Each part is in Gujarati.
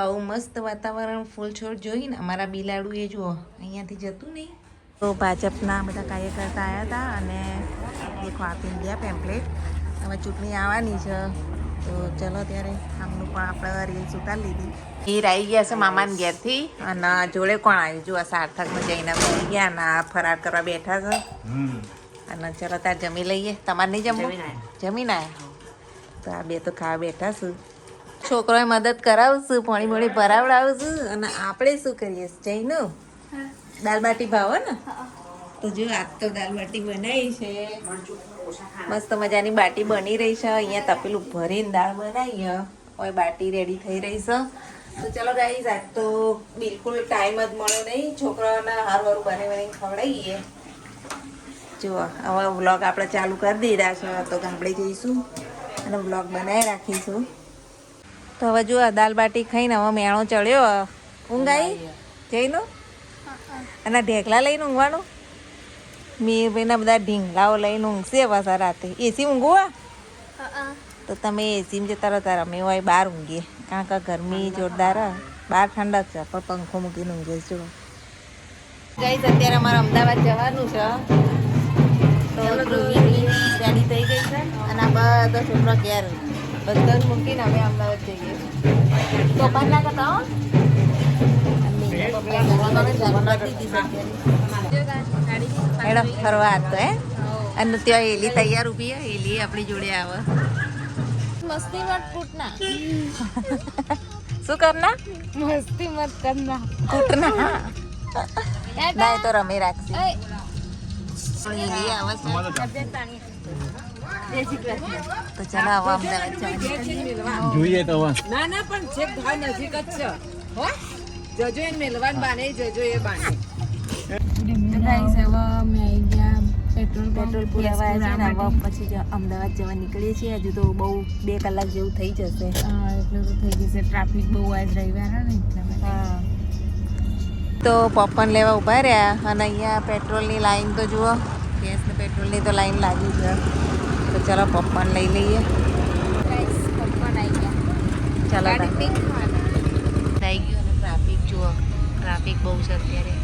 આવું મસ્ત વાતાવરણ ફૂલ છોડ જોઈને અમારા બિલાડું એ જુઓ અહીંયાથી જતું નહીં. તો ભાજપના બધા કાર્યકર્તા આવ્યા હતા અને દેખો આપીને ગયા પેમ્પલેટ. હવે ચૂંટણી આવવાની છે તો ચલો ત્યારે આમનું પણ આપણે રીલ્સ ઉતારી લીધી. હીર આવી ગયા છે મામાને ઘેરથી અને જોડે કોણ આવ્યું જો આ સાર્થકને જઈને બેસી ગયા ના ફરાર કરવા બેઠા છે. અને ચલો તાર જમી લઈએ. તમારે નહીં જમવું? જમીને આવ્યા તો આ બે તો ખાવા બેઠા છું. છોકરોએ મદદ કરાવશું, પાણી બોણી ભરાવડાવશું અને આપણે શું કરીએ જઈને દાલ બાટી ભાવો ને તો જો આજ તો દાલ બાટી બનાવી છે. મસ્ત મજાની બાટી બની રહી છે. અહીંયા તપેલું ભરીને દાળ બનાવીએ હવે બાટી રેડી થઈ રહી છે. તો ચલો ગાઈસ આજ તો બિલકુલ ટાઈમ જ મળ્યો નહીં. છોકરાઓને હારું બનાવીને ખવડાવીએ. જુઓ હવે વ્લોગ આપણે ચાલુ કરી દીધા છે તો ગામડે જઈશું અને વ્લોગ બનાવી રાખીશું. તો હવે જુઓ દાલ બાટી ખાઈને હવે મેણો ચડ્યો. ઊંઘ આવી જઈનું અને ઢેકલા લઈને ઊંઘવાનું. મીરભાઈના બધા ઢીંગલાઓ લઈને ઊંઘશે પાછા રાતે. એસી ઊંઘવા તો તમે એસીમાં જતા રહો તારા અમે હોય બહાર ઊંઘીએ કારણ કે ગરમી જોરદાર બહાર ઠંડક છે પણ પંખો મૂકીને ઊંઘે જો. ગાઈસ અત્યારે અમારે અમદાવાદ જવાનું છે તો રેડી થઈ ગઈ છે અને આ બધા છોકરા ઘેર બધાને મૂકીને અમે અમદાવાદ જઈએ. તો પણ ના કરતા મેડમ ફરવા હતો અને ત્યાં એલી તૈયાર ઉભી હે. એલી આપણી જોડે આવે. મસ્તી મત કૂટના. શું કરના? મસ્તી મત કરના. કૂટના ના તો રમે રાખશે. એલી આવે તો ચાલો હવે અમદાવાદ જોઈએ તો ના ના પણ છેક ભાવ નજીક જ છે હો. જજો એ મેલવાન બાને જજો એ બાને. પેટ્રોલ પુરાવા છે ને હવે પછી અમદાવાદ જવા નીકળીએ છીએ. હજુ તો બહુ 2 કલાક જેવું થઈ જશે. એટલું તો થઈ જશે. ટ્રાફિક બહુ આજ રવિવાર ને એટલે. હા તો પોપકોર્ન લેવા ઊભા રહ્યા અને અહીંયા પેટ્રોલની લાઈન તો જુઓ. ગેસ ને પેટ્રોલની તો લાઈન લાગી છે તો ચલો પોપકોર્ન લઈ લઈએ. પોપકોર્ન આવી ગયા. ચાલો આવી ગયું અને ટ્રાફિક જુઓ. ટ્રાફિક બહુ છે અત્યારે.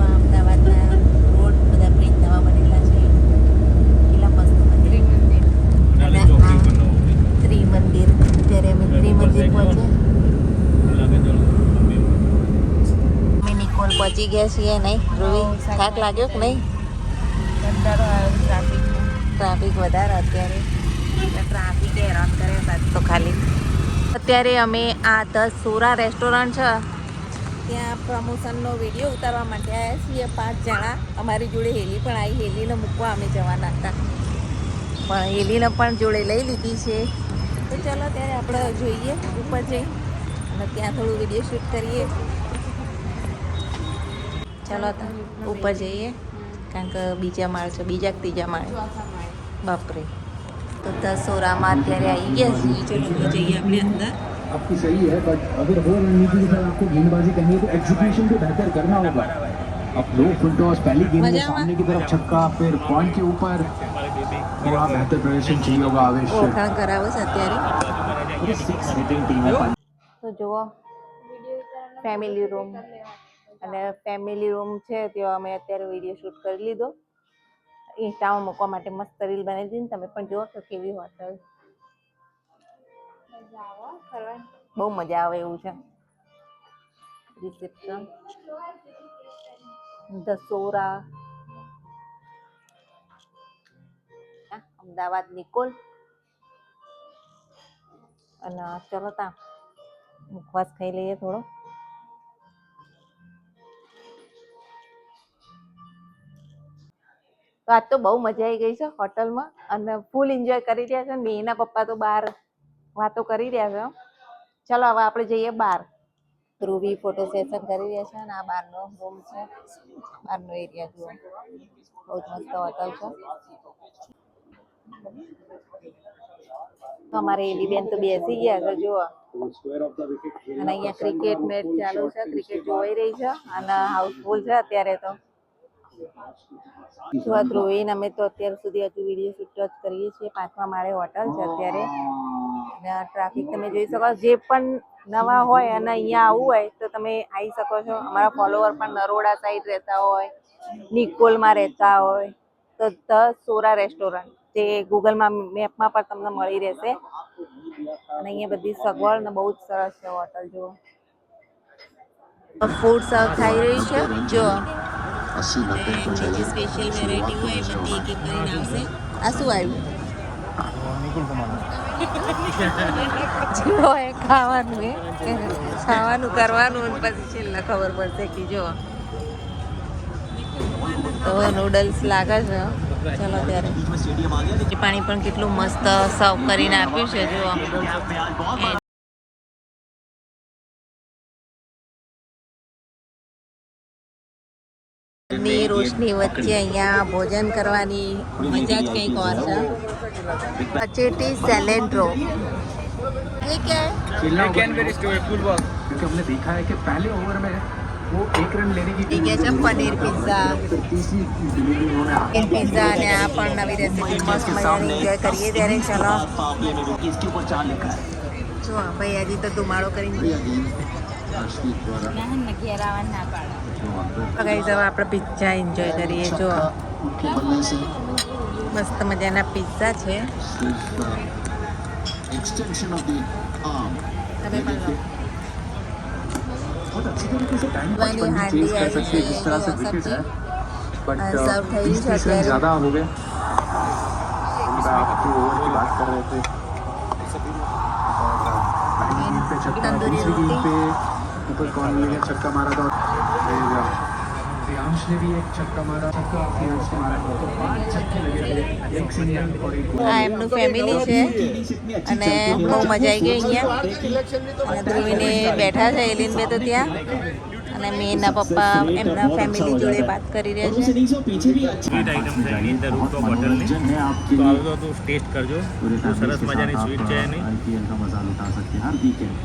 અમદાવાદના રોડ બધા બ્રિજ નવા બનેલા છે. કેટલા મસ્ત મંદિર અને આ ત્રિમંદિર. ત્યારે અમે ત્રિમંદિર પહોંચ્યા. અમે નિકોલ પહોંચી ગયા છીએ. નહીં રૂવી થાક લાગ્યો કે નહીં? ટ્રાફિક વધારે અત્યારે. ટ્રાફિક હેરાન કરે સાત તો ખાલી. અત્યારે અમે આ 10 સોરા રેસ્ટોરન્ટ છે ત્યાં પ્રમોશનનો વિડીયો ઉતારવા માટે આવ્યા છીએ. 5 જણા. અમારી જોડે હેલી પણ આવી. હેલીને મૂકવા અમે જવાના હતા પણ હેલીને પણ જોડે લઈ લીધી છે. તો ચાલો ત્યારે આપણે જોઈએ ઉપર જઈ અને ત્યાં થોડું વિડીયો શૂટ કરીએ. ચાલો ઉપર જઈએ કારણ કે બીજા માળ છે. બીજા કે ત્રીજા માળે બાપરે. તો 10 સોરામાં અત્યારે આવી ગયા છીએ. ચલો જઈએ આપણે અંદર. आपकी सही है बट अगर वो रणनीति के साथ आपको गेंदबाजी करनी है तो एग्जीक्यूशन को बेहतर करना होगा. अब लो फुल टॉस पहली गेंद में सामने की तरफ छक्का फिर पॉइंट के ऊपर थोड़ा बेहतर प्रदर्शन चाहिए होगा आवेश से. ઓળખાણ કરાવે છે અત્યારે. 6 हिटिंग टीम है. તો જુઓ ફેમિલી રૂમ અને ફેમિલી રૂમ છે ત્યાં અમે અત્યારે વિડીયો શૂટ કરી લીધો. ઇન્સ્ટામાં મૂકવા માટે મસ્ત રીલ બનાવી દીધી. તમે પણ જુઓ તો કેવી હોટલ. બહુ મજા આવે એવું છે. રિસેપ્શન દસોરા અમદાવાદ નિકોલ અને ચલો તા મુખવાસ ખાઈ લઈએ થોડો. તો આજ તો બહુ મજા આવી ગઈ છે હોટલમાં અને ફૂલ એન્જોય કરી રહ્યા છે. મેના પપ્પા તો બહાર વાતો કરી રહ્યા છે. ચાલો હવે આપણે જઈએ બહાર. ધ્રુવી ફોટો સેશન કરી રહ્યા છે અને આ બહારનો રૂમ છે. બહારનો એરિયા જુઓ. બહુ જ મસ્ત હોટલ છે. અમારે એલી બેન તો બેસી ગયા છે જુઓ. અને અહીંયા ક્રિકેટ મેચ ચાલુ છે. ક્રિકેટ જોઈ રહી છે અને હાઉસફુલ છે અત્યારે તો. ધ્રુવીને અમે તો અત્યાર સુધી હજુ વિડીયો શૂટ જ કરીએ છીએ. 5મા માળે હોટલ છે અત્યારે. અને આ ટ્રાફિક તમે જોઈ શકો જે પણ નવા હોય અને અહીંયા આવવું હોય તો તમે આવી શકો છો. અમારા ફોલોવર પણ નરોડા સાઈડ રહેતા હોય, નિકોલમાં રહેતા હોય તો ધ સોરા રેસ્ટોરન્ટ જે ગૂગલમાં મેપમાં પણ તમને મળી રહેશે. અને અહીંયા બધી સગવડ ને બહુ જ સરસ છે હોટલ. જુઓ ફૂડ સર્વ થઈ રહ્યું છે. જો જે સ્પેશિયલ વેરાયટી હોય એ બધી એક એક કરીને આવશે. આ શું આવ્યું? જો એ ખાવાનું ખાવાનું કરવાનું પછી છેલ્લા ખબર પડશે કે જો તો નૂડલ્સ લાગે છે. ચલો ત્યારે પાણી પણ કેટલું મસ્ત સર્વ કરીને આપ્યું છે. જુઓ ની રોશની વચ્ચે અહીંયા ભોજન કરવાની મજા જ કંઈક ઓર છે. पचेटी सैलेंड्रो ये क्या है? क्योंकि हमने देखा है कि पहले ओवर में वो एक रन लेने की ठीक है जब पनीर पिज्ज़ा तीसरी डिलीवरी उन्होंने पिज्ज़ा ने आ पर नवी रेसिपी मस्त मजानी एंजॉय करिए ત્યારે ચલો इसके ऊपर 4 लिखा है જો ભાઈ હજી તો ધુમાડો કરીને ગાઈસ હવે આપણે પિઝા એન્જોય કરીએ. જો મસ્ત મજાના પિઝા છે. एक्सटेंशन ऑफ द आर्म તમે પણ લો. बहुत अच्छी तरीके से टाइम वाली हांडी चेंज कर आई सकते हैं जिस तरह से विकेट है बट सर्व થઈ રહ્યું છે 20 रन અત્યારે. ज़्यादा हो गए. आप जो ओवर की बात कर रहे थे पहली गेंद पे छक्का, तंदूरी दूसरी गेंद रोटी. पे ऊपर कॉर्नर ने छक्का मारा था. प्रियांश ने भी एक छक्का मारा. छक्का प्रियांश ने मारा तो 5 छक्के लगे थे. एक सिंगल और एक આ એમનું ફેમિલી છે અને બહુ મજા આવી ગઈ અહીંયા. અને ધ્રુવીને બેઠા છે એલિનબે તો ત્યાં અને મેં એના પપ્પા એમના ફેમિલી જોડે વાત કરી રહ્યા છે. સ્વીટ આઈટમ છે એની અંદર રૂપટોપ હોટલની. તો આવજો તો ટેસ્ટ કરજો. બહુ સરસ મજાની સ્વીટ છે એની. आईपीएल का मजा उठा सकते हैं हर वीकेंड.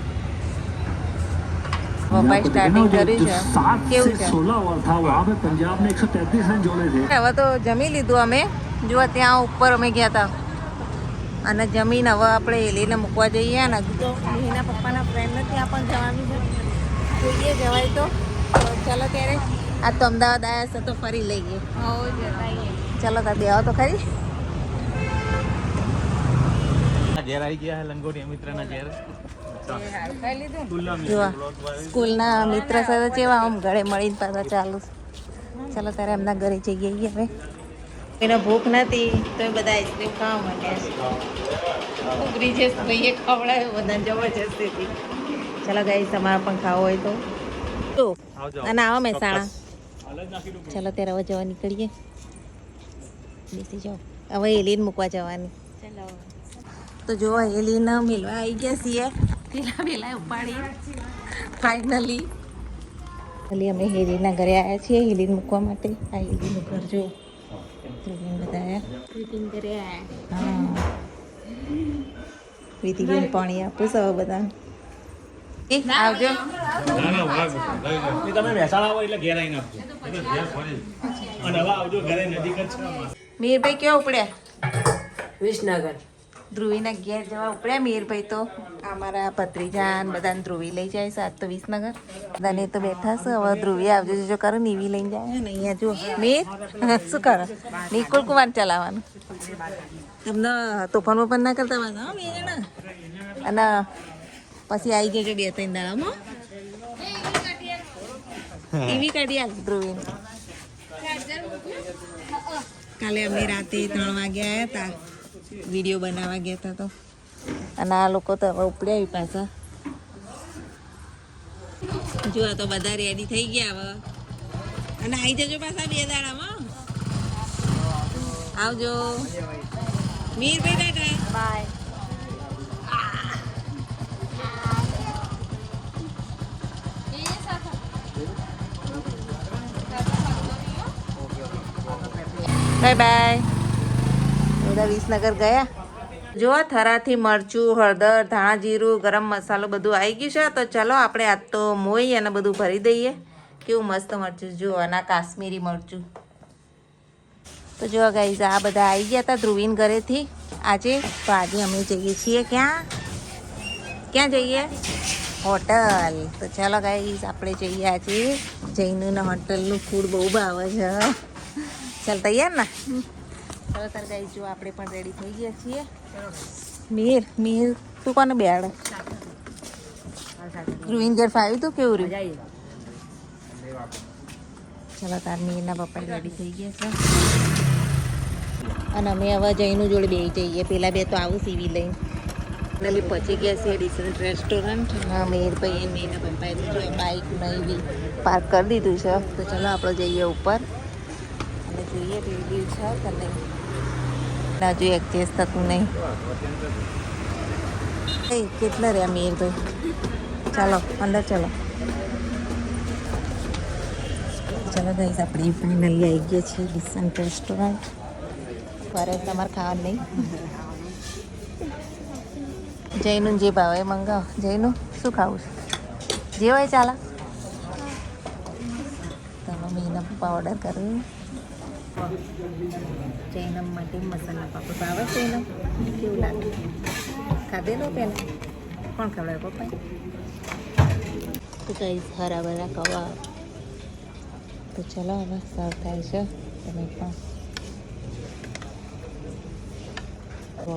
પપ્પાએ સ્ટાર્ટિંગ કર્યું છે. 7 કેવું से છે? 16 ओवर था वहाँ पे पंजाब ने 133 रन जोड़े थे. હવે તો જમી લીધું અમે. જો ત્યાં ઉપર અમે ગયા હતા અને જમીન હવે આપણે એલીને મૂકવા જઈએ. અને હજુ તો એના પપ્પાના ફ્રેન્ડને ત્યાં પણ જવાનું છે. જોઈએ જવાય તો ચાલો ત્યારે. આ તો અમદાવાદ આવ્યા છે તો ફરી લઈએ. ચાલો તાર બેહો તો ખરી. ઘેર આવી ગયા છે લંગોટિયા મિત્રના ઘેર. જો સ્કૂલના મિત્ર સાથે કેવા આમ ઘરે મળીને પાછા ચાલુ. ચાલો ત્યારે એમના ઘરે જઈએ હવે. એને ભૂખ નથી તો એ બધા આઈસ્ક્રીમ ખાવા માંડ્યા છે. ઉગરી છે ભાઈએ ખવડાવ્યો બધાને જબરજસ્તીથી. ચાલો ગાઈસ તમારે પણ ખાવો હોય તો જો અને આવો મહેસાણા. ચાલો ત્યારે હવે જવા નીકળીએ. બેસી જાઓ. હવે એલીન મૂકવા જવાની. તો જો એલીન મિલવા આવી ગયા છીએ. પેલા ઉપાડી ફાઇનલી અમે હેલીના ઘરે આવ્યા છીએ હેલીન મૂકવા માટે. આ હેલીનું ઘર જો બધા હા પ્રીતિબેન પાણી આપું સૌ બધા આવજો. તમે મહેસાણા આવો એટલે ઘેર આવીને આપજો. અને હવે આવજો ઘરે નજીક જ છે. મીરભાઈ કેવા ઉપડ્યા? વિસનગર ધ્રુવીના ઘેર જવા ઉપડ્યા મીરભાઈ તો. અમારા ભત્રીજાન બધાને ધ્રુવી લઈ જાય છે. આજ તો વિસનગર બધાને તો બેઠા છે. હવે ધ્રુવી આવજો જો કરો નીવી લઈને જાય ને અહીંયા જુઓ મીર શું કરો? નિકુલ કુમાર ચલાવવાનું. તમને તોફાન બોફાન ના કરતા વાંધો હા મીર ને. અને પછી આવી જજો 2-3 દાડામાં. ટીવી કાઢી આલ ધ્રુવીને. કાલે અમે રાતે 3 વાગે આવ્યા હતા. વિડીયો બનાવવા ગયા હતા તો. અને આ લોકો તો હવે ઉપડ્યા પાછા. જો તો બધા રેડી થઈ ગયા હવે. અને આવી જજો પાછા 2 દાડામાં. આવજો મીરભાઈ. Tata bye. Bye bye. બધા વિસનગર ગયા. જો થરાથી મરચું, હળદર, ધાણા જીરું, ગરમ મસાલો બધું આવી ગયું છે. તો ચલો આપણે આજ તો મોઈ અને બધું ભરી દઈએ. કેવું મસ્ત મરચું જુઓ. અને કાશ્મીરી મરચું તો જો ગાઈઝ આ બધા આવી ગયા હતા ધ્રુવીન ઘરેથી આજે. તો આજે અમે જઈએ છીએ ક્યાં? ક્યાં જઈએ? હોટલ. તો ચાલો ગાઈસ આપણે જઈએ આજે જૈનુના હોટલનું ફૂડ બહુ ભાવે છે. ચાલ તૈયાર ને? ચાલો તાર ગાઈસ જો આપણે પણ રેડી થઈ ગયા છીએ. મીર તું કોને બેહાડે? રૂવિંજર ફાવ્યું તું કેવું રહ્યું? ચાલો તાર મીરના પપ્પા રેડી થઈ ગયા છે અને અમે હવે જૈનું જોડે બેસી જઈએ. પેલા બે તો આવું સીવી લઈને બી પહોંચી ગયા છે ડિસન્ટ રેસ્ટોરન્ટ. હા મેરભાઈ મેરના પપ્પાએ તો જો બાઇક નહીં બી પાર્ક કરી દીધું છે. તો ચાલો આપણે જઈએ ઉપર અને જોઈએ રિવ્યુ છે કે નહીં. હજુ એડજસ્ટ થતું નહીં. કેટલા રહ્યા મેરભાઈ? ચાલો અંદર ચાલો. ચાલો ગાઈસ આપણે ફાઇનલી આવી ગયા છીએ ડિસન્ટ રેસ્ટોરન્ટ. ફરે તમારે ખાવાનું નહીં? જયનું જે ભાવે એ મંગાવો. જયનું શું ખાવું છે? જે હોય ચાલો. તમે મીના પપ્પા ઓર્ડર કર્યું. જૈનમ માટે મસાલા પાપડ ભાવે છે. એનો કેવું લાગે? ખાધેલો પહેલાં કોણ ખવડાવે? પપ્પા. તો કઈ હરા ભરા કબાબ. તો ચલો હવે સર્વ થાય છે. તમે પણ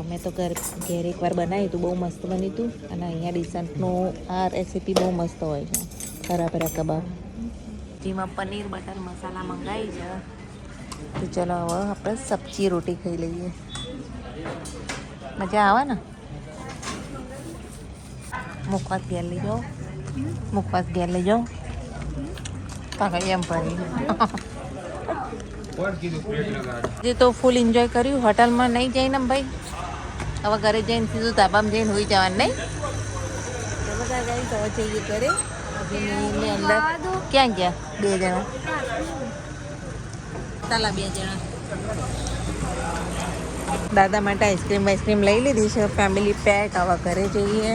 મેં તો ઘેર એકવાર બનાવ્યું હતું, બહુ મસ્ત બન્યું હતું. અને અહીંયા ડિસન્ટનું આ રેસીપી બહુ મસ્ત હોય છે. હરા ભરા કબાબ. જેમાં પનીર બટર મસાલા મંગાવી છે. તો ચલો હવે આપણે સબ્જી રોટી ખાઈ લઈએ. મજા આવે ને? મુખવાસ ઘેર લઈ જાઓ. મુખવાસ ઘેર લઈ જાઓ. કાકા એમ પડી જે તો ફૂલ એન્જોય કર્યું. હોટલમાં નહીં જઈને ભાઈ હવે ઘરે જઈને સીધું ધાબામાં જઈને હોઈ જવાનું નહીં. બધા ગાઈ તો જઈએ ઘરે. અંદર ક્યાં ગયા? 2 જણા. તાલા 2 જણા. દાદા માટે આઈસ્ક્રીમ લઈ લીધી છે. Family pack. હવે ઘરે જઈએ.